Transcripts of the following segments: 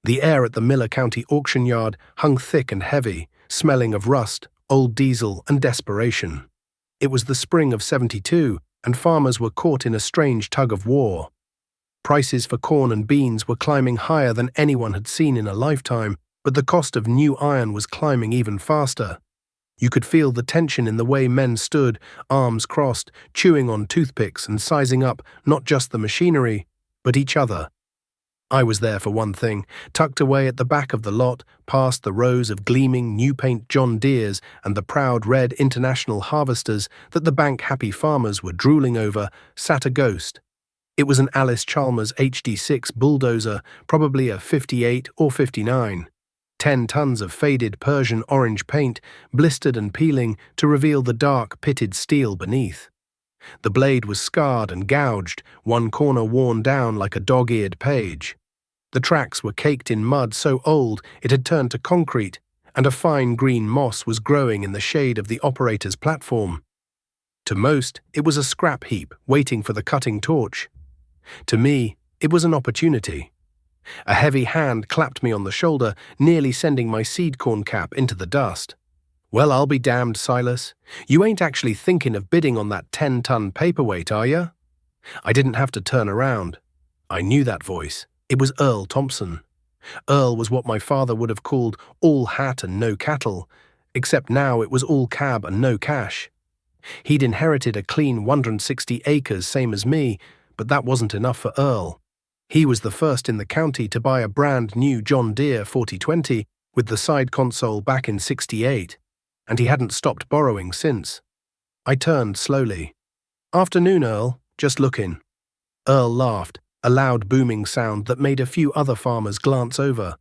The air at the Miller County auction yard hung thick and heavy, smelling of rust, old diesel, and desperation. It was the spring of '72, and farmers were caught in a strange tug-of-war. Prices for corn and beans were climbing higher than anyone had seen in a lifetime, but the cost of new iron was climbing even faster. You could feel the tension in the way men stood, arms crossed, chewing on toothpicks and sizing up not just the machinery, but each other. I was there for one thing, tucked away at the back of the lot, past the rows of gleaming new-paint John Deeres and the proud red International Harvesters that the bank-happy farmers were drooling over, sat a ghost. It was an Alice Chalmers HD6 bulldozer, probably a 58 or 59. 10 tons of faded Persian orange paint, blistered and peeling to reveal the dark, pitted steel beneath. The blade was scarred and gouged, one corner worn down like a dog-eared page. The tracks were caked in mud so old it had turned to concrete, and a fine green moss was growing in the shade of the operator's platform. To most, it was a scrap heap waiting for the cutting torch. To me, it was an opportunity. A heavy hand clapped me on the shoulder, nearly sending my seed corn cap into the dust. "Well, I'll be damned, Silas. You ain't actually thinking of bidding on that 10-ton paperweight, are ya?" I didn't have to turn around. I knew that voice. It was Earl Thompson. Earl was what my father would have called all hat and no cattle, except now it was all cab and no cash. He'd inherited a clean 160 acres, same as me, but that wasn't enough for Earl. He was the first in the county to buy a brand new John Deere 4020 with the side console back in '68, and he hadn't stopped borrowing since. I turned slowly. "Afternoon, Earl. Just looking." Earl laughed, a loud booming sound that made a few other farmers glance over.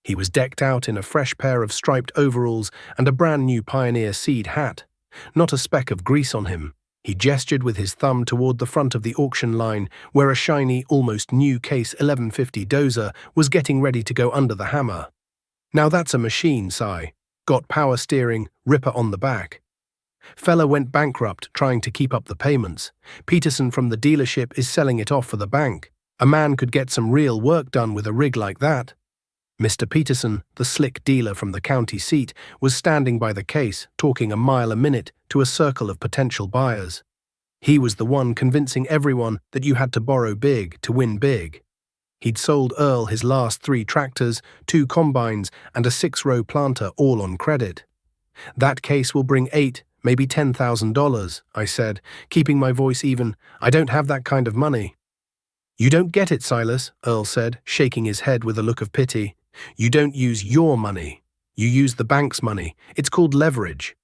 He was decked out in a fresh pair of striped overalls and a brand new Pioneer seed hat. Not a speck of grease on him. He gestured with his thumb toward the front of the auction line, where a shiny, almost new Case 1150 Dozer was getting ready to go under the hammer. "Now that's a machine, Si. Got power steering, ripper on the back. Fella went bankrupt trying to keep up the payments. Peterson from the dealership is selling it off for the bank. A man could get some real work done with a rig like that." Mr. Peterson, the slick dealer from the county seat, was standing by the case, talking a mile a minute to a circle of potential buyers. He was the one convincing everyone that you had to borrow big to win big. He'd sold Earl his last 3 tractors, 2 combines, and a 6-row planter all on credit. "That case will bring $8,000, maybe $10,000, I said, keeping my voice even. "I don't have that kind of money." "You don't get it, Silas," Earl said, shaking his head with a look of pity. "You don't use your money. You use the bank's money. It's called leverage."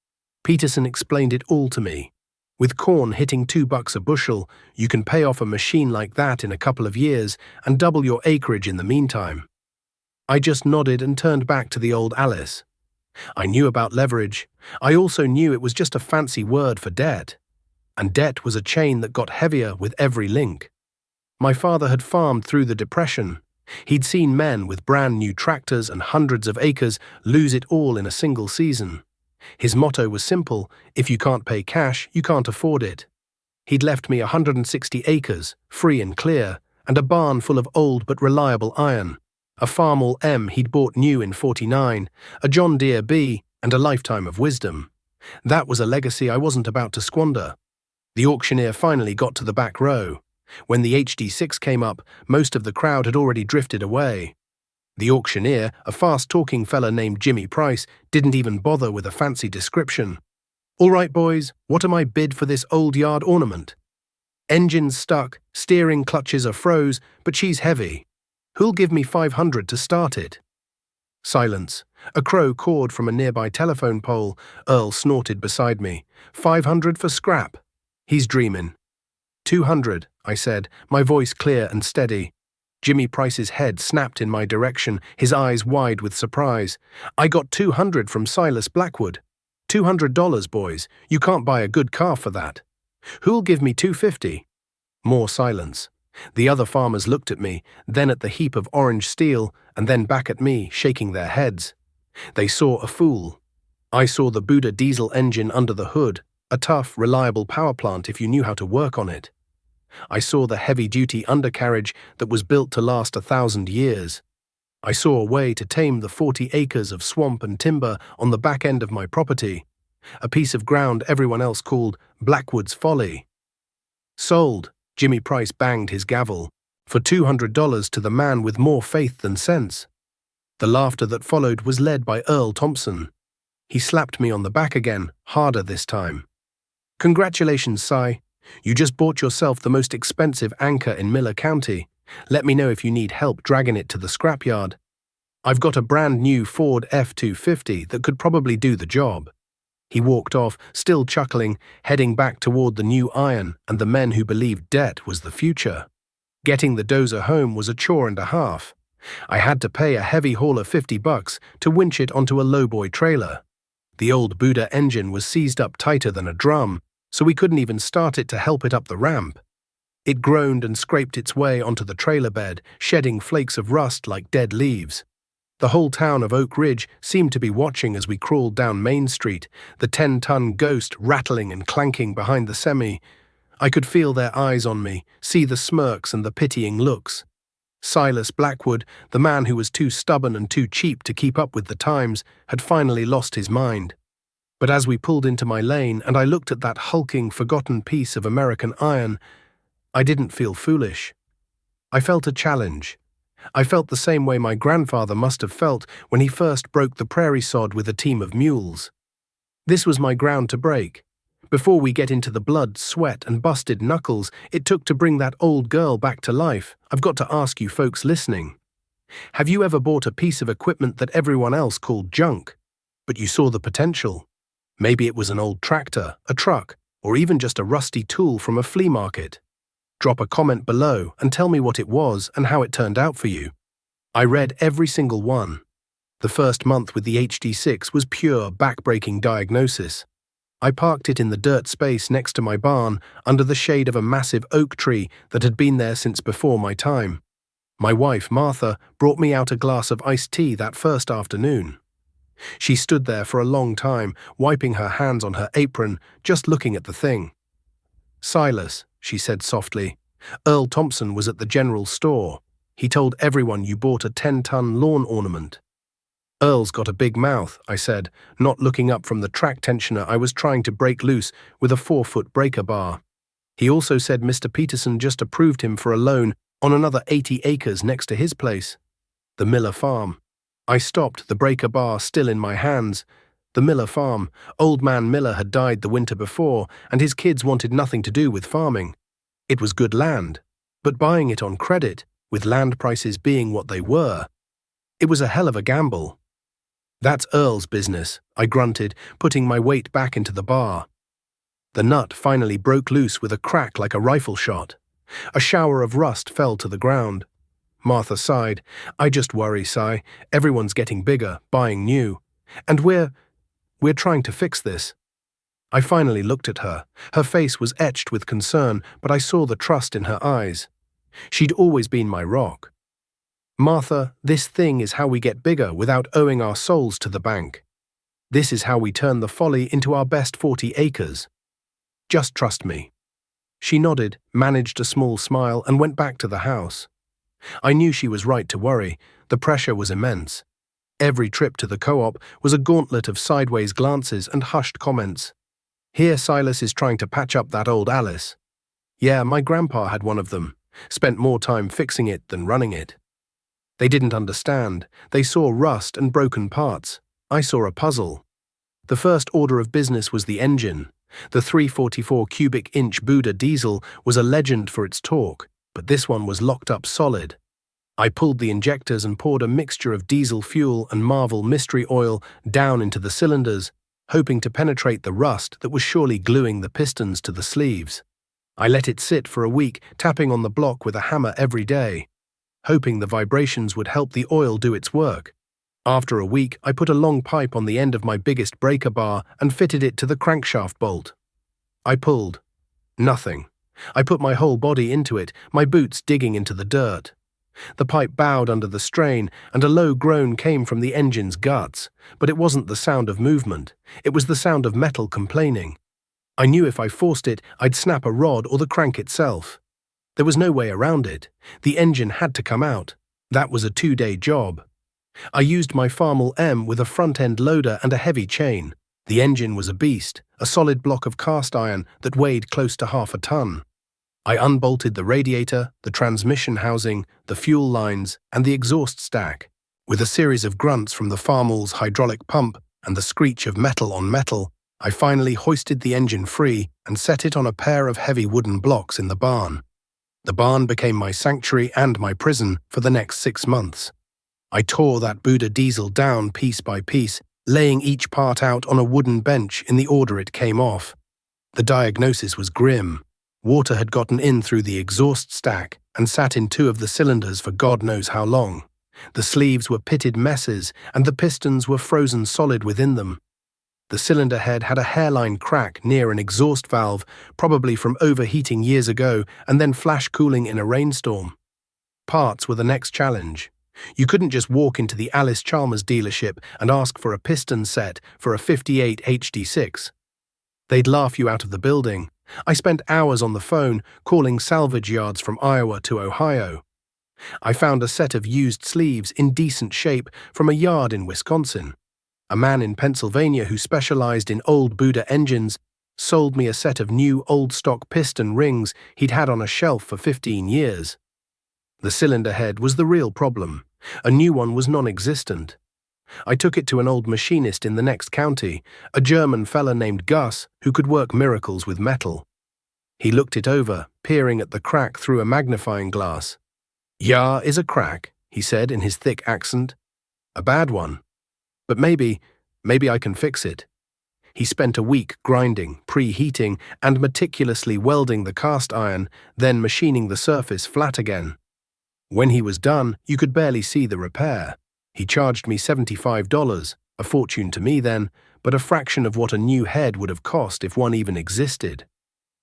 Peterson explained it all to me. With corn hitting $2 a bushel, you can pay off a machine like that in a couple of years and double your acreage in the meantime. I just nodded and turned back to the old Alice. I knew about leverage. I also knew it was just a fancy word for debt. And debt was a chain that got heavier with every link. My father had farmed through the Depression. He'd seen men with brand new tractors and hundreds of acres lose it all in a single season. His motto was simple: if you can't pay cash, you can't afford it. He'd left me 160 acres, free and clear, and a barn full of old but reliable iron, a Farmall M he'd bought new in '49, a John Deere B, and a lifetime of wisdom. That was a legacy I wasn't about to squander. The auctioneer finally got to the back row. When the HD6 came up, most of the crowd had already drifted away. The auctioneer, a fast-talking fella named Jimmy Price, didn't even bother with a fancy description. "All right, boys, what am I bid for this old yard ornament? Engine's stuck, steering clutches are froze, but she's heavy. Who'll give me $500 to start it?" Silence. A crow cawed from a nearby telephone pole. Earl snorted beside me. "500 for scrap." "He's dreaming." "200, I said, my voice clear and steady. Jimmy Price's head snapped in my direction, his eyes wide with surprise. "I got 200 from Silas Blackwood. $200, boys. You can't buy a good car for that." "Who'll give me 250? More silence. The other farmers looked at me, then at the heap of orange steel, and then back at me, shaking their heads. They saw a fool. I saw the Buddha diesel engine under the hood, a tough, reliable power plant if you knew how to work on it. I saw the heavy-duty undercarriage that was built to last 1,000 years. I saw a way to tame the 40 acres of swamp and timber on the back end of my property, a piece of ground everyone else called Blackwood's Folly. Sold, Jimmy Price banged his gavel, for $200 to the man with more faith than sense. The laughter that followed was led by Earl Thompson. He slapped me on the back again, harder this time. Congratulations, Si. You just bought yourself the most expensive anchor in Miller County. Let me know if you need help dragging it to the scrapyard. I've got a brand new Ford F-250 that could probably do the job. He walked off, still chuckling, heading back toward the new iron and the men who believed debt was the future. Getting the Dozer home was a chore and a half. I had to pay a heavy haul of $50 to winch it onto a lowboy trailer. The old Buddha engine was seized up tighter than a drum, so we couldn't even start it to help it up the ramp. It groaned and scraped its way onto the trailer bed, shedding flakes of rust like dead leaves. The whole town of Oak Ridge seemed to be watching as we crawled down Main Street, the 10-ton ghost rattling and clanking behind the semi. I could feel their eyes on me, see the smirks and the pitying looks. Silas Blackwood, the man who was too stubborn and too cheap to keep up with the times, had finally lost his mind. But as we pulled into my lane and I looked at that hulking, forgotten piece of American iron, I didn't feel foolish. I felt a challenge. I felt the same way my grandfather must have felt when he first broke the prairie sod with a team of mules. This was my ground to break. Before we get into the blood, sweat, and busted knuckles it took to bring that old girl back to life, I've got to ask you folks listening. Have you ever bought a piece of equipment that everyone else called junk, but you saw the potential? Maybe it was an old tractor, a truck, or even just a rusty tool from a flea market. Drop a comment below and tell me what it was and how it turned out for you. I read every single one. The first month with the HD6 was pure back-breaking diagnosis. I parked it in the dirt space next to my barn under the shade of a massive oak tree that had been there since before my time. My wife, Martha, brought me out a glass of iced tea that first afternoon. She stood there for a long time, wiping her hands on her apron, just looking at the thing. "Silas," she said softly, "Earl Thompson was at the general store. He told everyone you bought a 10-ton lawn ornament." "Earl's got a big mouth," I said, not looking up from the track tensioner I was trying to break loose with a 4-foot breaker bar. "He also said Mr. Peterson just approved him for a loan on another 80 acres next to his place. The Miller farm." I stopped, the breaker bar still in my hands. The Miller farm. Old man Miller had died the winter before, and his kids wanted nothing to do with farming. It was good land, but buying it on credit, with land prices being what they were, it was a hell of a gamble. "That's Earl's business," I grunted, putting my weight back into the bar. The nut finally broke loose with a crack like a rifle shot. A shower of rust fell to the ground. Martha sighed. "I just worry, Si. Everyone's getting bigger, buying new. And we're trying to fix this." I finally looked at her. Her face was etched with concern, but I saw the trust in her eyes. She'd always been my rock. "Martha, this thing is how we get bigger without owing our souls to the bank. This is how we turn the folly into our best 40 acres. Just trust me." She nodded, managed a small smile, and went back to the house. I knew she was right to worry. The pressure was immense. Every trip to the co-op was a gauntlet of sideways glances and hushed comments. "Here Silas is trying to patch up that old Alice." "Yeah, my grandpa had one of them. Spent more time fixing it than running it." They didn't understand. They saw rust and broken parts. I saw a puzzle. The first order of business was the engine. The 344 cubic inch Buddha diesel was a legend for its torque, but this one was locked up solid. I pulled the injectors and poured a mixture of diesel fuel and Marvel mystery oil down into the cylinders, hoping to penetrate the rust that was surely gluing the pistons to the sleeves. I let it sit for a week, tapping on the block with a hammer every day, hoping the vibrations would help the oil do its work. After a week, I put a long pipe on the end of my biggest breaker bar and fitted it to the crankshaft bolt. I pulled. Nothing. I put my whole body into it, my boots digging into the dirt. The pipe bowed under the strain, and a low groan came from the engine's guts, but it wasn't the sound of movement. It was the sound of metal complaining. I knew if I forced it, I'd snap a rod or the crank itself. There was no way around it. The engine had to come out. That was a 2-day job. I used my Farmall M with a front-end loader and a heavy chain. The engine was a beast, a solid block of cast iron that weighed close to half a ton. I unbolted the radiator, the transmission housing, the fuel lines, and the exhaust stack. With a series of grunts from the Farmall's hydraulic pump and the screech of metal on metal, I finally hoisted the engine free and set it on a pair of heavy wooden blocks in the barn. The barn became my sanctuary and my prison for the next 6 months. I tore that Buddha diesel down piece by piece, laying each part out on a wooden bench in the order it came off. The diagnosis was grim. Water had gotten in through the exhaust stack and sat in 2 of the cylinders for God knows how long. The sleeves were pitted messes, and the pistons were frozen solid within them. The cylinder head had a hairline crack near an exhaust valve, probably from overheating years ago and then flash cooling in a rainstorm. Parts were the next challenge. You couldn't just walk into the Alice Chalmers dealership and ask for a piston set for a 58 HD6. They'd laugh you out of the building. I spent hours on the phone calling salvage yards from Iowa to Ohio. I found a set of used sleeves in decent shape from a yard in Wisconsin. A man in Pennsylvania who specialized in old Buddha engines sold me a set of new old-stock piston rings he'd had on a shelf for 15 years. The cylinder head was the real problem. A new one was non-existent. I took it to an old machinist in the next county, a German fella named Gus who could work miracles with metal. He looked it over, peering at the crack through a magnifying glass. "Yeah, is a crack," he said in his thick accent. "A bad one. But maybe I can fix it." He spent a week grinding, preheating, and meticulously welding the cast iron, then machining the surface flat again. When he was done, you could barely see the repair. He charged me $75, a fortune to me then, but a fraction of what a new head would have cost if one even existed.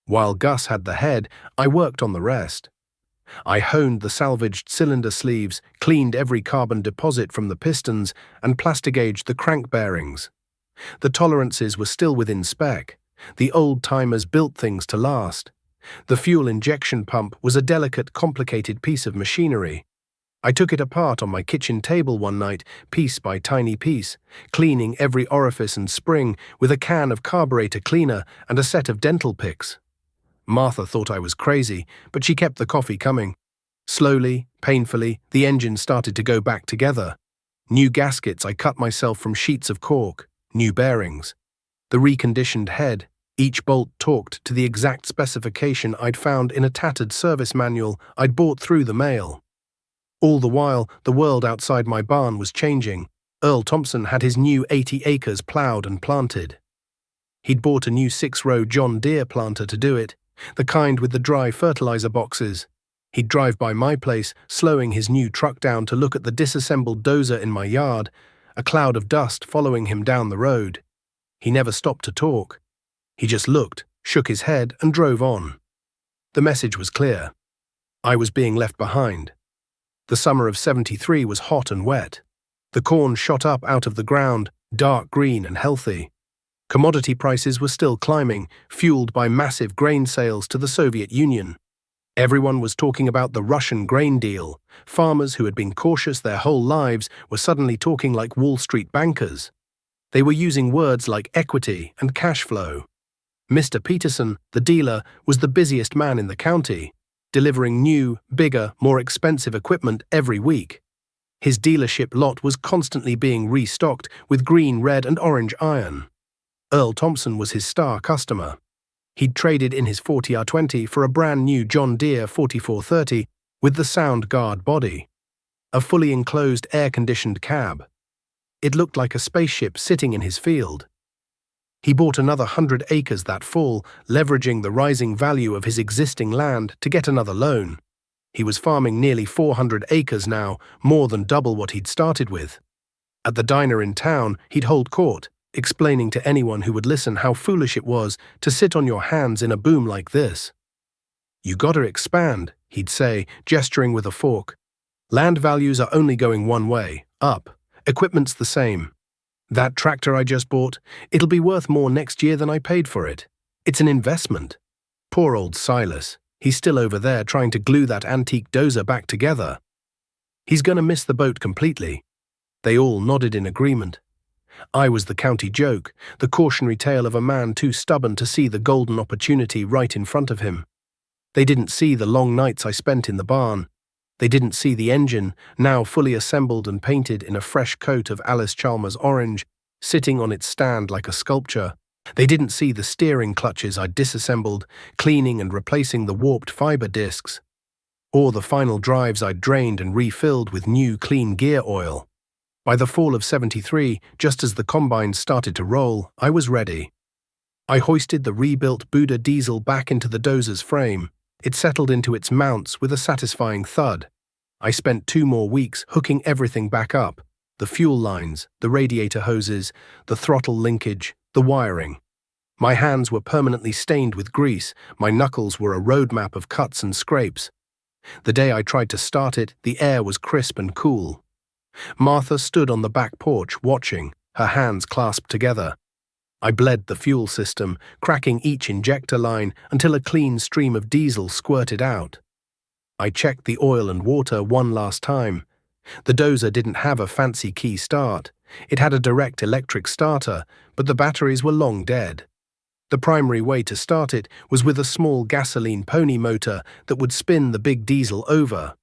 While Gus had the head, I worked on the rest. I honed the salvaged cylinder sleeves, cleaned every carbon deposit from the pistons, and plastigaged the crank bearings. The tolerances were still within spec. The old-timers built things to last. The fuel injection pump was a delicate, complicated piece of machinery. I took it apart on my kitchen table one night, piece by tiny piece, cleaning every orifice and spring with a can of carburetor cleaner and a set of dental picks. Martha thought I was crazy, but she kept the coffee coming. Slowly, painfully, the engine started to go back together. New gaskets I cut myself from sheets of cork, new bearings. The reconditioned head, each bolt torqued to the exact specification I'd found in a tattered service manual I'd bought through the mail. All the while, the world outside my barn was changing. Earl Thompson had his new 80 acres ploughed and planted. He'd bought a new 6-row John Deere planter to do it, the kind with the dry fertilizer boxes. He'd drive by my place, slowing his new truck down to look at the disassembled Dozer in my yard, a cloud of dust following him down the road. He never stopped to talk. He just looked, shook his head, and drove on. The message was clear. I was being left behind. The summer of '73 was hot and wet. The corn shot up out of the ground, dark green and healthy. Commodity prices were still climbing, fueled by massive grain sales to the Soviet Union. Everyone was talking about the Russian grain deal. Farmers who had been cautious their whole lives were suddenly talking like Wall Street bankers. They were using words like equity and cash flow. Mr. Peterson, the dealer, was the busiest man in the county, delivering new, bigger, more expensive equipment every week. His dealership lot was constantly being restocked with green, red, and orange iron. Earl Thompson was his star customer. He'd traded in his 40R20 for a brand new John Deere 4430 with the sound guard body, a fully enclosed air-conditioned cab. It looked like a spaceship sitting in his field. He bought another 100 acres that fall, leveraging the rising value of his existing land to get another loan. He was farming nearly 400 acres now, more than double what he'd started with. At the diner in town, he'd hold court, explaining to anyone who would listen how foolish it was to sit on your hands in a boom like this. "You gotta expand," he'd say, gesturing with a fork. "Land values are only going one way, up. Equipment's the same. That tractor I just bought, it'll be worth more next year than I paid for it. It's an investment." Poor old Silas. He's still over there trying to glue that antique Dozer back together. He's gonna miss the boat completely. They all nodded in agreement. I was the county joke, the cautionary tale of a man too stubborn to see the golden opportunity right in front of him. They didn't see the long nights I spent in the barn. They didn't see the engine, now fully assembled and painted in a fresh coat of Alice Chalmers orange, sitting on its stand like a sculpture. They didn't see the steering clutches I'd disassembled, cleaning and replacing the warped fiber discs, or the final drives I'd drained and refilled with new clean gear oil. By the fall of '73, just as the combines started to roll, I was ready. I hoisted the rebuilt Buddha diesel back into the Dozer's frame. It settled into its mounts with a satisfying thud. I spent 2 more weeks hooking everything back up: the fuel lines, the radiator hoses, the throttle linkage, the wiring. My hands were permanently stained with grease, my knuckles were a roadmap of cuts and scrapes. The day I tried to start it, the air was crisp and cool. Martha stood on the back porch watching, her hands clasped together. I bled the fuel system, cracking each injector line until a clean stream of diesel squirted out. I checked the oil and water one last time. The Dozer didn't have a fancy key start. It had a direct electric starter, but the batteries were long dead. The primary way to start it was with a small gasoline pony motor that would spin the big diesel over.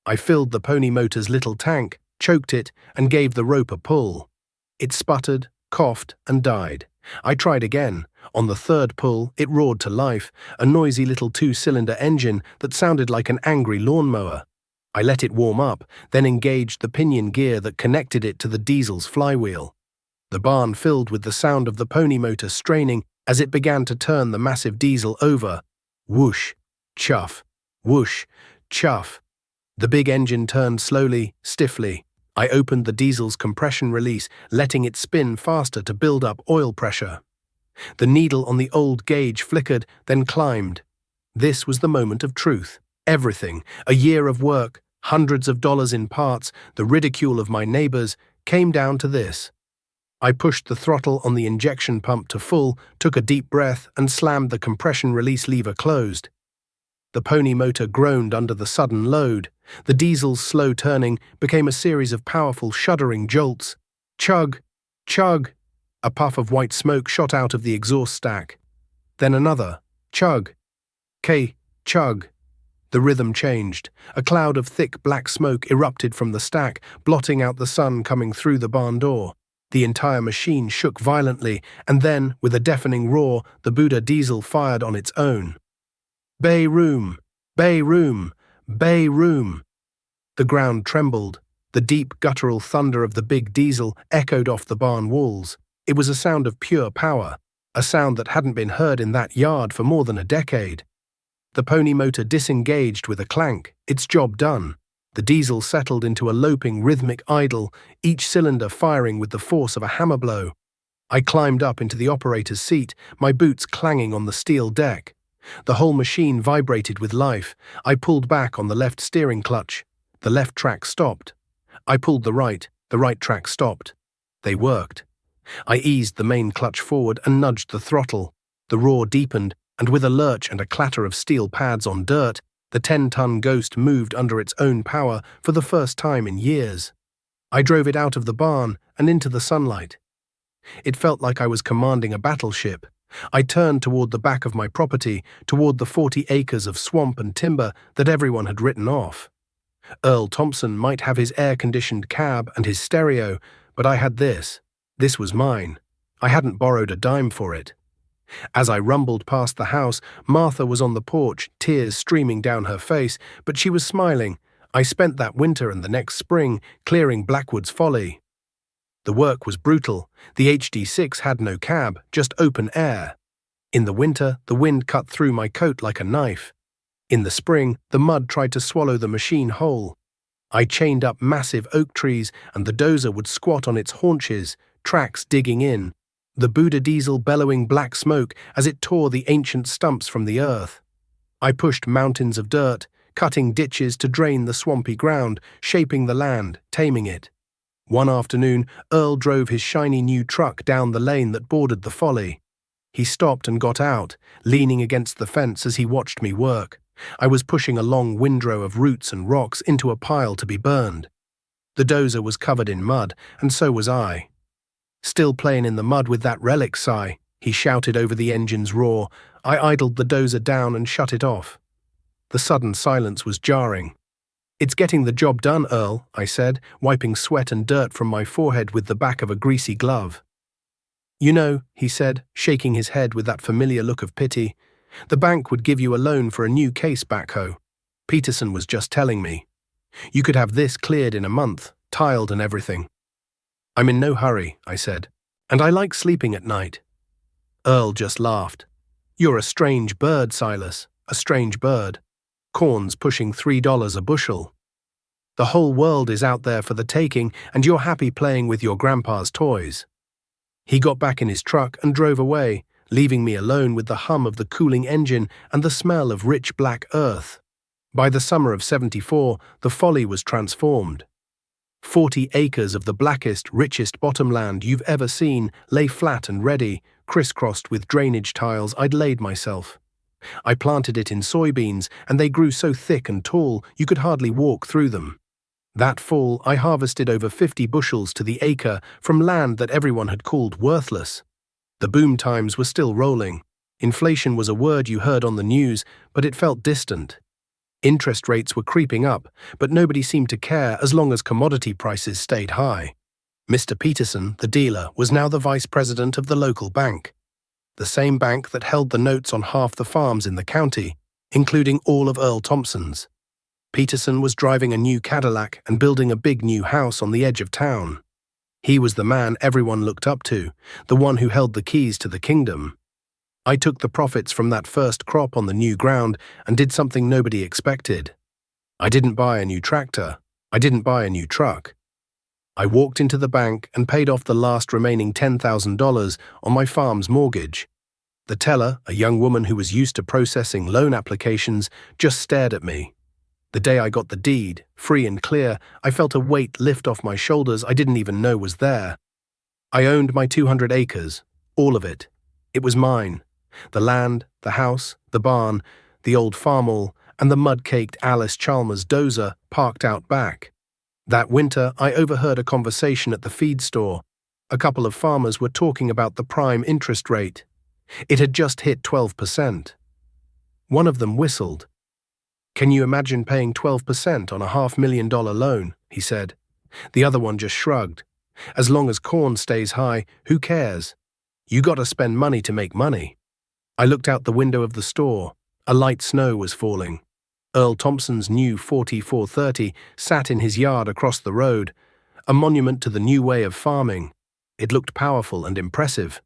I filled the pony motor's little tank, choked it, and gave the rope a pull. It sputtered, coughed, and died. I tried again. On the 3rd pull, it roared to life, a noisy little 2-cylinder engine that sounded like an angry lawnmower. I let it warm up, then engaged the pinion gear that connected it to the diesel's flywheel. The barn filled with the sound of the pony motor straining as it began to turn the massive diesel over. Whoosh, chuff, whoosh, chuff. The big engine turned slowly, stiffly. I opened the diesel's compression release, letting it spin faster to build up oil pressure. The needle on the old gauge flickered, then climbed. This was the moment of truth. Everything, a year of work, hundreds of dollars in parts, the ridicule of my neighbors, came down to this. I pushed the throttle on the injection pump to full, took a deep breath, and slammed the compression release lever closed. The pony motor groaned under the sudden load. The diesel's slow turning became a series of powerful, shuddering jolts. Chug, chug. A puff of white smoke shot out of the exhaust stack. Then another. Chug. Chug. The rhythm changed. A cloud of thick black smoke erupted from the stack, blotting out the sun coming through the barn door. The entire machine shook violently, and then, with a deafening roar, the Buddha diesel fired on its own. Bay room, bay room, bay room. The ground trembled. The deep guttural thunder of the big diesel echoed off the barn walls. It was a sound of pure power, a sound that hadn't been heard in that yard for more than a decade. The pony motor disengaged with a clank, its job done. The diesel settled into a loping, rhythmic idle, each cylinder firing with the force of a hammer blow. I climbed up into the operator's seat, my boots clanging on the steel deck. The whole machine vibrated with life. I pulled back on the left steering clutch. The left track stopped. I pulled the right track stopped. They worked. I eased the main clutch forward and nudged the throttle. The roar deepened, and with a lurch and a clatter of steel pads on dirt, the 10-ton Ghost moved under its own power for the first time in years. I drove it out of the barn and into the sunlight. It felt like I was commanding a battleship. I turned toward the back of my property, toward the 40 acres of swamp and timber that everyone had written off. Earl Thompson might have his air-conditioned cab and his stereo, but I had this. This was mine. I hadn't borrowed a dime for it. As I rumbled past the house, Martha was on the porch, tears streaming down her face, but she was smiling. I spent that winter and the next spring clearing Blackwood's Folly. The work was brutal. The HD6 had no cab, just open air. In the winter, the wind cut through my coat like a knife. In the spring, the mud tried to swallow the machine whole. I chained up massive oak trees, and the Dozer would squat on its haunches, tracks digging in, the Buddha diesel bellowing black smoke as it tore the ancient stumps from the earth. I pushed mountains of dirt, cutting ditches to drain the swampy ground, shaping the land, taming it. One afternoon, Earl drove his shiny new truck down the lane that bordered the Folly. He stopped and got out, leaning against the fence as he watched me work. I was pushing a long windrow of roots and rocks into a pile to be burned. The Dozer was covered in mud, and so was I. "Still playing in the mud with that relic, Si," he shouted over the engine's roar. I idled the Dozer down and shut it off. The sudden silence was jarring. "It's getting the job done, Earl," I said, wiping sweat and dirt from my forehead with the back of a greasy glove. "You know," he said, shaking his head with that familiar look of pity, "the bank would give you a loan for a new case backhoe. Peterson was just telling me. You could have this cleared in a month, tiled and everything." "I'm in no hurry," I said, "and I like sleeping at night." Earl just laughed. "You're a strange bird, Silas, a strange bird. Corn's pushing $3 a bushel. The whole world is out there for the taking, and you're happy playing with your grandpa's toys." He got back in his truck and drove away, leaving me alone with the hum of the cooling engine and the smell of rich black earth. By the summer of '74, the Folly was transformed. 40 acres of the blackest, richest bottomland you've ever seen lay flat and ready, crisscrossed with drainage tiles I'd laid myself. I planted it in soybeans, and they grew so thick and tall you could hardly walk through them. That fall, I harvested over 50 bushels to the acre from land that everyone had called worthless. The boom times were still rolling. Inflation was a word you heard on the news, but it felt distant. Interest rates were creeping up, but nobody seemed to care as long as commodity prices stayed high. Mr. Peterson, the dealer, was now the vice president of the local bank. The same bank that held the notes on half the farms in the county, including all of Earl Thompson's. Peterson was driving a new Cadillac and building a big new house on the edge of town. He was the man everyone looked up to, the one who held the keys to the kingdom. I took the profits from that first crop on the new ground and did something nobody expected. I didn't buy a new tractor. I didn't buy a new truck. I walked into the bank and paid off the last remaining $10,000 on my farm's mortgage. The teller, a young woman who was used to processing loan applications, just stared at me. The day I got the deed, free and clear, I felt a weight lift off my shoulders I didn't even know was there. I owned my 200 acres, all of it. It was mine. The land, the house, the barn, the old farmall, and the mud-caked Alice Chalmers Dozer parked out back. That winter, I overheard a conversation at the feed store. A couple of farmers were talking about the prime interest rate. It had just hit 12%. One of them whistled. "Can you imagine paying 12% on a $500,000 loan?" he said. The other one just shrugged. "As long as corn stays high, who cares? You gotta spend money to make money." I looked out the window of the store. A light snow was falling. Earl Thompson's new 4430 sat in his yard across the road, a monument to the new way of farming. It looked powerful and impressive.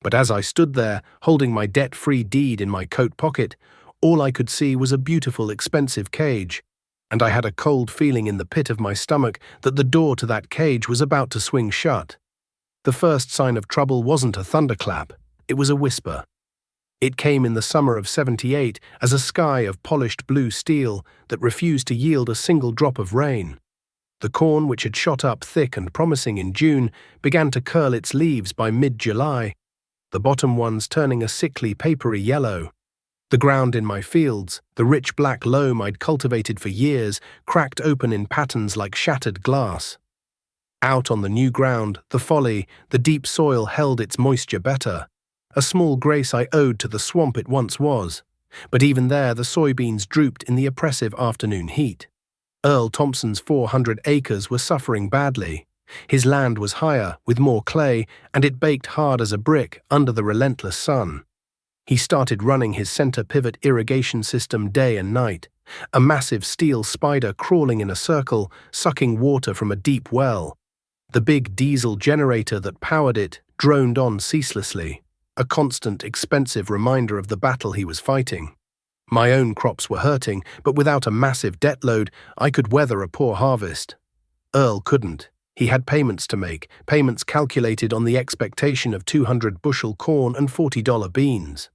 But as I stood there, holding my debt-free deed in my coat pocket, all I could see was a beautiful, expensive cage, and I had a cold feeling in the pit of my stomach that the door to that cage was about to swing shut. The first sign of trouble wasn't a thunderclap, it was a whisper. It came in the summer of '78 as a sky of polished blue steel that refused to yield a single drop of rain. The corn, which had shot up thick and promising in June, began to curl its leaves by mid-July, the bottom ones turning a sickly, papery yellow. The ground in my fields, the rich black loam I'd cultivated for years, cracked open in patterns like shattered glass. Out on the new ground, the folly, the deep soil held its moisture better, a small grace I owed to the swamp it once was. But even there the soybeans drooped in the oppressive afternoon heat. Earl Thompson's 400 acres were suffering badly. His land was higher, with more clay, and it baked hard as a brick under the relentless sun. He started running his center pivot irrigation system day and night, a massive steel spider crawling in a circle, sucking water from a deep well. The big diesel generator that powered it droned on ceaselessly, a constant, expensive reminder of the battle he was fighting. My own crops were hurting, but without a massive debt load, I could weather a poor harvest. Earl couldn't. He had payments to make, payments calculated on the expectation of 200 bushel corn and $40 beans.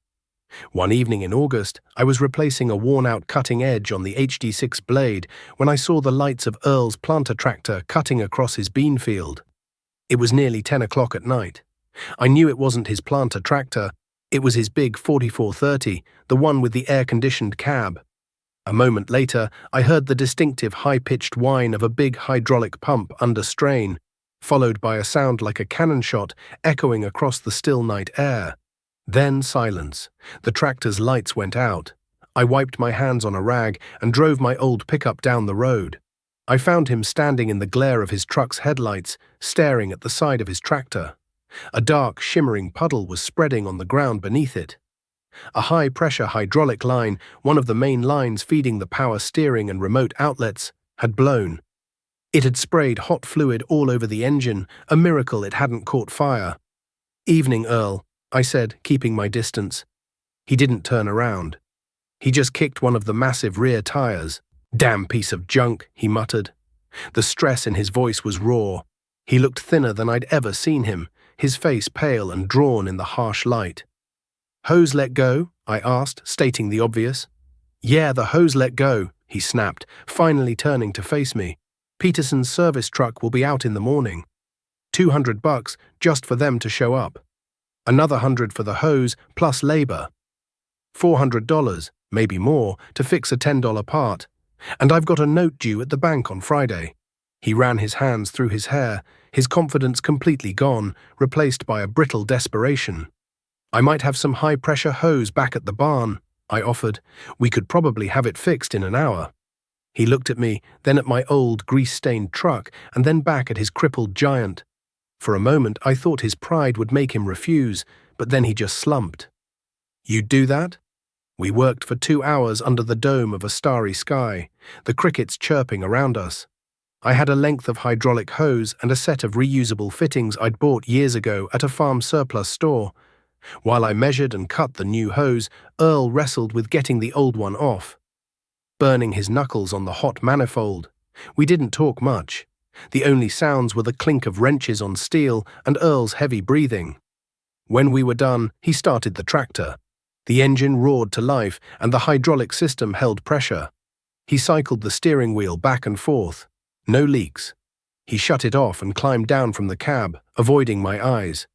One evening in August, I was replacing a worn-out cutting edge on the HD6 blade when I saw the lights of Earl's planter tractor cutting across his bean field. It was nearly 10 o'clock at night. I knew it wasn't his planter tractor, it was his big 4430, the one with the air-conditioned cab. A moment later, I heard the distinctive high-pitched whine of a big hydraulic pump under strain, followed by a sound like a cannon shot echoing across the still night air. Then silence. The tractor's lights went out. I wiped my hands on a rag and drove my old pickup down the road. I found him standing in the glare of his truck's headlights, staring at the side of his tractor. A dark, shimmering puddle was spreading on the ground beneath it. A high-pressure hydraulic line, one of the main lines feeding the power steering and remote outlets, had blown. It had sprayed hot fluid all over the engine, a miracle it hadn't caught fire. "Evening, Earl," I said, keeping my distance. He didn't turn around. He just kicked one of the massive rear tires. "Damn piece of junk," he muttered. The stress in his voice was raw. He looked thinner than I'd ever seen him, his face pale and drawn in the harsh light. "Hose let go?" I asked, stating the obvious. "Yeah, the hose let go," he snapped, finally turning to face me. "Peterson's service truck will be out in the morning. $200 just for them to show up. Another $100 for the hose plus labor. $400, maybe more, to fix a $10 part. And I've got a note due at the bank on Friday." He ran his hands through his hair, his confidence completely gone, replaced by a brittle desperation. "I might have some high-pressure hose back at the barn," I offered. "We could probably have it fixed in an hour." He looked at me, then at my old, grease-stained truck, and then back at his crippled giant. For a moment, I thought his pride would make him refuse, but then he just slumped. "You'd do that?" We worked for 2 hours under the dome of a starry sky, the crickets chirping around us. I had a length of hydraulic hose and a set of reusable fittings I'd bought years ago at a farm surplus store. While I measured and cut the new hose, Earl wrestled with getting the old one off, burning his knuckles on the hot manifold. We didn't talk much. The only sounds were the clink of wrenches on steel and Earl's heavy breathing. When we were done, he started the tractor. The engine roared to life and the hydraulic system held pressure. He cycled the steering wheel back and forth. No leaks. He shut it off and climbed down from the cab, avoiding my eyes.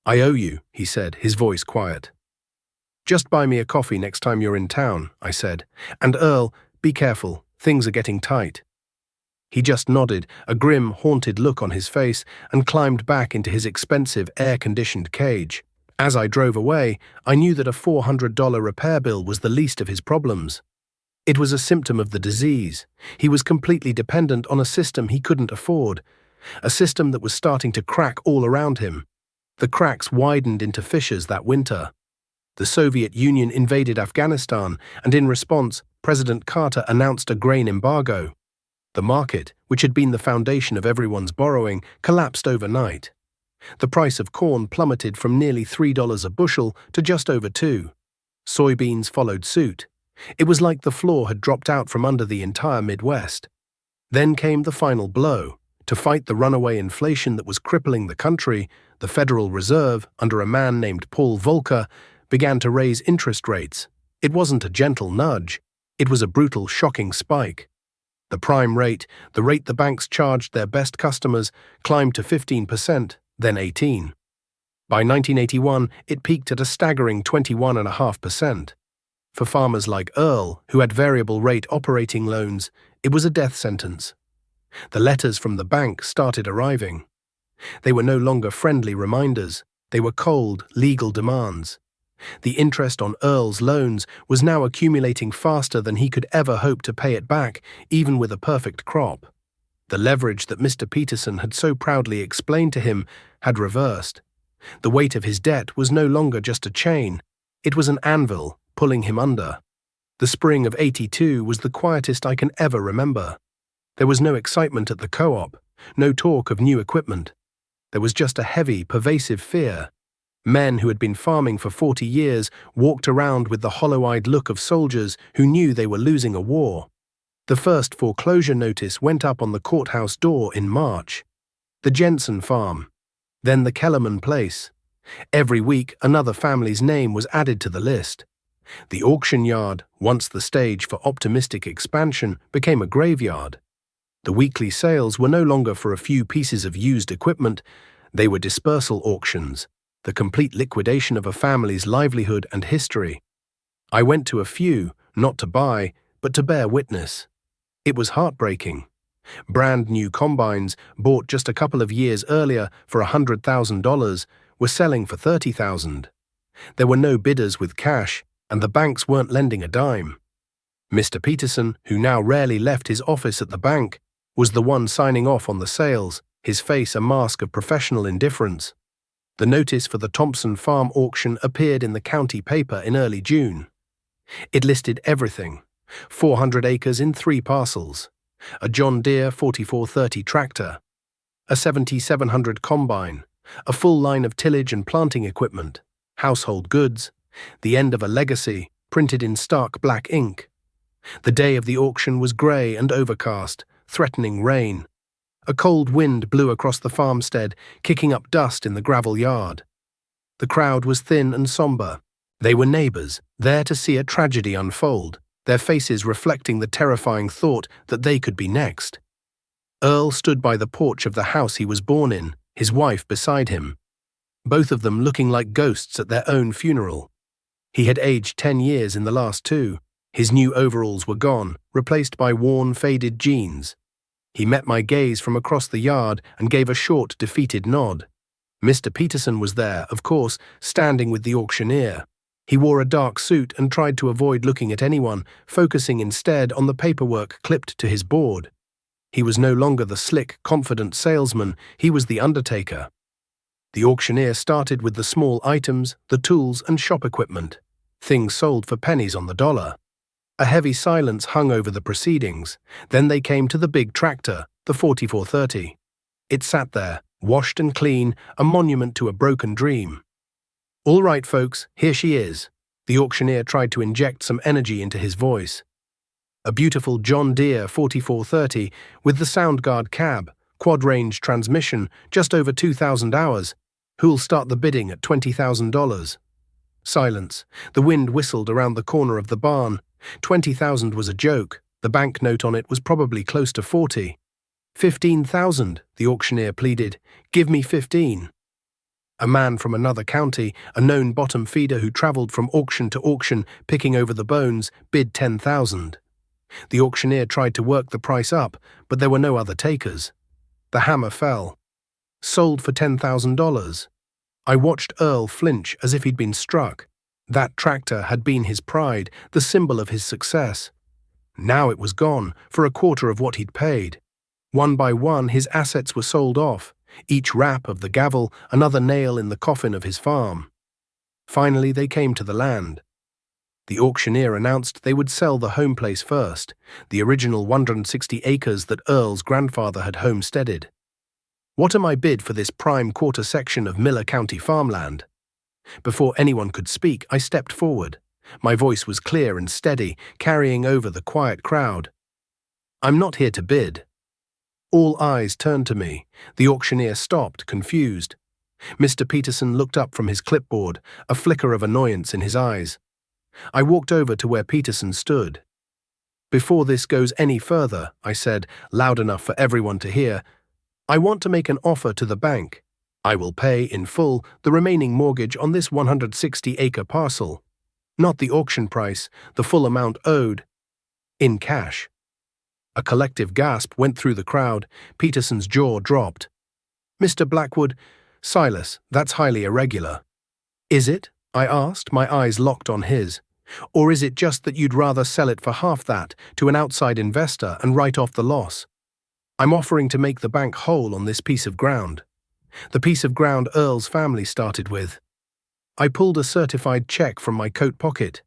"I owe you," he said, his voice quiet. "Just buy me a coffee next time you're in town," I said. "And Earl, be careful, things are getting tight." He just nodded, a grim, haunted look on his face, and climbed back into his expensive, air-conditioned cage. As I drove away, I knew that a $400 repair bill was the least of his problems. It was a symptom of the disease. He was completely dependent on a system he couldn't afford, a system that was starting to crack all around him. The cracks widened into fissures that winter. The Soviet Union invaded Afghanistan, and in response, President Carter announced a grain embargo. The market, which had been the foundation of everyone's borrowing, collapsed overnight. The price of corn plummeted from nearly $3 a bushel to just over $2. Soybeans followed suit. It was like the floor had dropped out from under the entire Midwest. Then came the final blow. To fight the runaway inflation that was crippling the country, the Federal Reserve, under a man named Paul Volcker, began to raise interest rates. It wasn't a gentle nudge. It was a brutal, shocking spike. The prime rate, the rate the banks charged their best customers, climbed to 15%, then 18%. By 1981, it peaked at a staggering 21.5%. For farmers like Earl, who had variable rate operating loans, it was a death sentence. The letters from the bank started arriving. They were no longer friendly reminders. They were cold, legal demands. The interest on Earl's loans was now accumulating faster than he could ever hope to pay it back, even with a perfect crop. The leverage that Mr. Peterson had so proudly explained to him had reversed. The weight of his debt was no longer just a chain. It was an anvil, pulling him under. The spring of '82 was the quietest I can ever remember. There was no excitement at the co-op, no talk of new equipment. There was just a heavy, pervasive fear. Men who had been farming for 40 years walked around with the hollow-eyed look of soldiers who knew they were losing a war. The first foreclosure notice went up on the courthouse door in March. The Jensen farm. Then the Kellerman place. Every week, another family's name was added to the list. The auction yard, once the stage for optimistic expansion, became a graveyard. The weekly sales were no longer for a few pieces of used equipment. They were dispersal auctions, the complete liquidation of a family's livelihood and history. I went to a few, not to buy, but to bear witness. It was heartbreaking. Brand new combines, bought just a couple of years earlier for $100,000, were selling for $30,000. There were no bidders with cash, and the banks weren't lending a dime. Mr. Peterson, who now rarely left his office at the bank, was the one signing off on the sales, his face a mask of professional indifference. The notice for the Thompson farm auction appeared in the county paper in early June. It listed everything: 400 acres in 3 parcels, a John Deere 4430 tractor, a 7700 combine, a full line of tillage and planting equipment, household goods, the end of a legacy, printed in stark black ink. The day of the auction was grey and overcast, threatening rain. A cold wind blew across the farmstead, kicking up dust in the gravel yard. The crowd was thin and sombre. They were neighbours, there to see a tragedy unfold, their faces reflecting the terrifying thought that they could be next. Earl stood by the porch of the house he was born in, his wife beside him, both of them looking like ghosts at their own funeral. He had aged 10 years in the last 2. His new overalls were gone, replaced by worn, faded jeans. He met my gaze from across the yard and gave a short, defeated nod. Mr. Peterson was there, of course, standing with the auctioneer. He wore a dark suit and tried to avoid looking at anyone, focusing instead on the paperwork clipped to his board. He was no longer the slick, confident salesman, he was the undertaker. The auctioneer started with the small items, the tools and shop equipment, things sold for pennies on the dollar. A heavy silence hung over the proceedings. Then they came to the big tractor, the 4430. It sat there, washed and clean, a monument to a broken dream. "All right, folks, here she is." The auctioneer tried to inject some energy into his voice. A beautiful John Deere 4430 with the Soundguard cab, quad-range transmission, just over 2,000 hours. Who'll start the bidding at $20,000? Silence. The wind whistled around the corner of the barn. 20,000 was a joke. The banknote on it was probably close to 40. 15,000, the auctioneer pleaded. "Give me 15. A man from another county, a known bottom feeder who travelled from auction to auction, picking over the bones, bid 10,000. The auctioneer tried to work the price up, but there were no other takers. The hammer fell. Sold for $10,000. I watched Earl flinch as if he'd been struck. That tractor had been his pride, the symbol of his success. Now it was gone, for a quarter of what he'd paid. One by one, his assets were sold off, each rap of the gavel another nail in the coffin of his farm. Finally, they came to the land. The auctioneer announced they would sell the home place first, the original 160 acres that Earl's grandfather had homesteaded. "What am I bid for this prime quarter section of Miller County farmland?" Before anyone could speak, I stepped forward. My voice was clear and steady, carrying over the quiet crowd. "I'm not here to bid." All eyes turned to me. The auctioneer stopped, confused. Mr. Peterson looked up from his clipboard, a flicker of annoyance in his eyes. I walked over to where Peterson stood. "Before this goes any further," I said, loud enough for everyone to hear, "I want to make an offer to the bank. I will pay, in full, the remaining mortgage on this 160-acre parcel. Not the auction price, the full amount owed. In cash." A collective gasp went through the crowd. Peterson's jaw dropped. "Mr. Blackwood, Silas, that's highly irregular." "Is it?" I asked, my eyes locked on his. "Or is it just that you'd rather sell it for half that to an outside investor and write off the loss? I'm offering to make the bank whole on this piece of ground. The piece of ground Earl's family started with." I pulled a certified check from my coat pocket.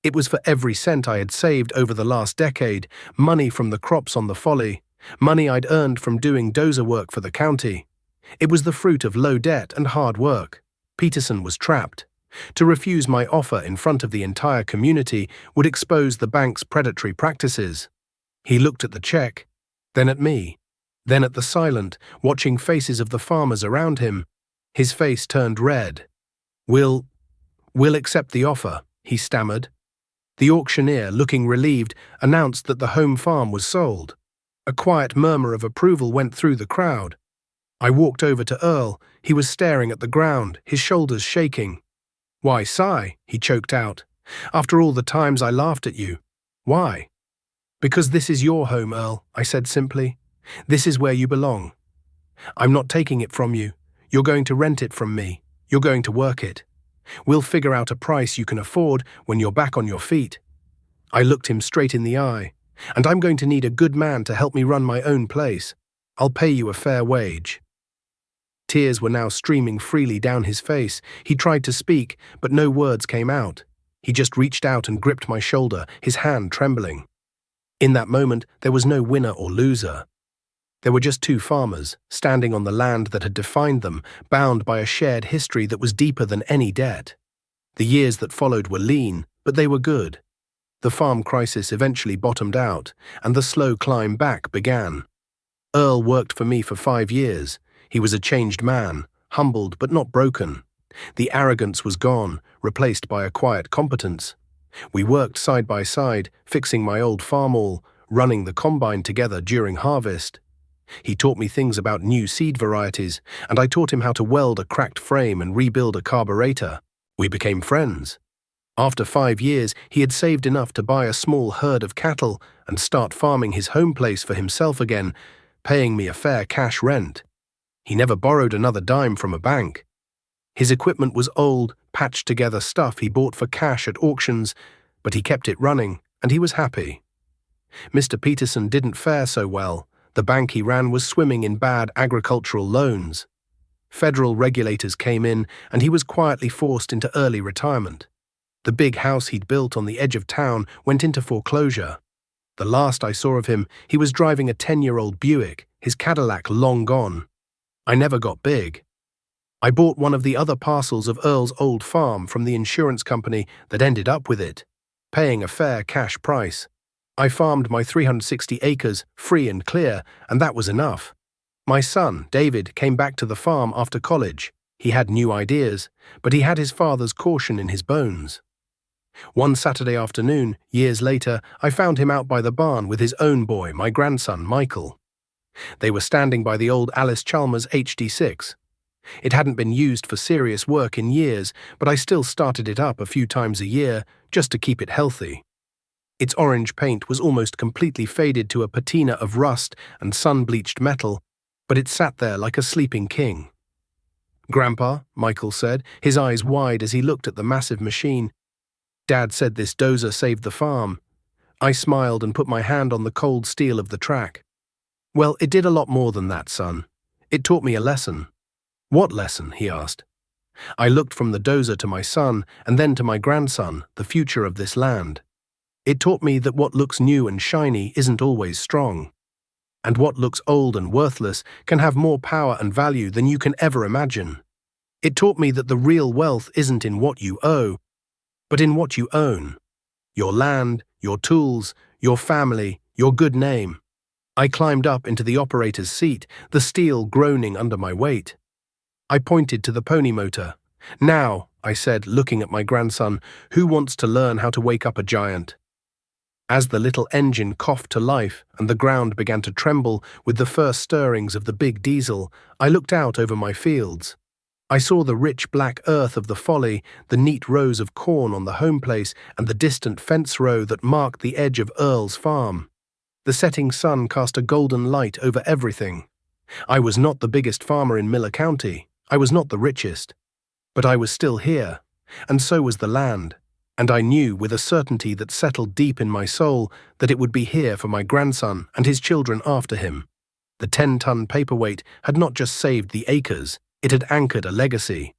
It was for every cent I had saved over the last decade, money from the crops on the folly, money I'd earned from doing Dozer work for the county. It was the fruit of low debt and hard work. Peterson was trapped. To refuse my offer in front of the entire community would expose the bank's predatory practices. He looked at the check, then at me, then at the silent, watching faces of the farmers around him. His face turned red. We'll accept the offer," he stammered. The auctioneer, looking relieved, announced that the home farm was sold. A quiet murmur of approval went through the crowd. I walked over to Earl. He was staring at the ground, his shoulders shaking. "Why, Si," he choked out, "after all the times I laughed at you. Why?" Because this is your home, Earl, I said simply. This is where you belong. I'm not taking it from you. You're going to rent it from me. You're going to work it. We'll figure out a price you can afford when you're back on your feet. I looked him straight in the eye. And I'm going to need a good man to help me run my own place. I'll pay you a fair wage. Tears were now streaming freely down his face. He tried to speak, but no words came out. He just reached out and gripped my shoulder, his hand trembling. In that moment, there was no winner or loser. There were just two farmers, standing on the land that had defined them, bound by a shared history that was deeper than any debt. The years that followed were lean, but they were good. The farm crisis eventually bottomed out, and the slow climb back began. Earl worked for me for 5 years. He was a changed man, humbled but not broken. The arrogance was gone, replaced by a quiet competence. We worked side by side, fixing my old farm, running the combine together during harvest. He taught me things about new seed varieties, and I taught him how to weld a cracked frame and rebuild a carburetor. We became friends. After 5 years, he had saved enough to buy a small herd of cattle and start farming his home place for himself again, paying me a fair cash rent. He never borrowed another dime from a bank. His equipment was old, patched-together stuff he bought for cash at auctions, but he kept it running, and he was happy. Mr. Peterson didn't fare so well. The bank he ran was swimming in bad agricultural loans. Federal regulators came in, and he was quietly forced into early retirement. The big house he'd built on the edge of town went into foreclosure. The last I saw of him, he was driving a 10-year-old Buick, his Cadillac long gone. I never got big. I bought one of the other parcels of Earl's old farm from the insurance company that ended up with it, paying a fair cash price. I farmed my 360 acres free and clear, and that was enough. My son, David, came back to the farm after college. He had new ideas, but he had his father's caution in his bones. One Saturday afternoon, years later, I found him out by the barn with his own boy, my grandson, Michael. They were standing by the old Alice Chalmers HD6. It hadn't been used for serious work in years, but I still started it up a few times a year, just to keep it healthy. Its orange paint was almost completely faded to a patina of rust and sun-bleached metal, but it sat there like a sleeping king. "Grandpa," Michael said, his eyes wide as he looked at the massive machine. "Dad said this Dozer saved the farm." I smiled and put my hand on the cold steel of the track. "Well, it did a lot more than that, son. It taught me a lesson." "What lesson?" he asked. I looked from the Dozer to my son, and then to my grandson, the future of this land. It taught me that what looks new and shiny isn't always strong. And what looks old and worthless can have more power and value than you can ever imagine. It taught me that the real wealth isn't in what you owe, but in what you own. Your land, your tools, your family, your good name. I climbed up into the operator's seat, the steel groaning under my weight. I pointed to the pony motor. "Now," I said, looking at my grandson, "who wants to learn how to wake up a giant?" As the little engine coughed to life and the ground began to tremble with the first stirrings of the big diesel, I looked out over my fields. I saw the rich black earth of the folly, the neat rows of corn on the home place, and the distant fence row that marked the edge of Earl's farm. The setting sun cast a golden light over everything. I was not the biggest farmer in Miller County. I was not the richest. But I was still here, and so was the land. And I knew with a certainty that settled deep in my soul that it would be here for my grandson and his children after him. The 10-ton paperweight had not just saved the acres, it had anchored a legacy.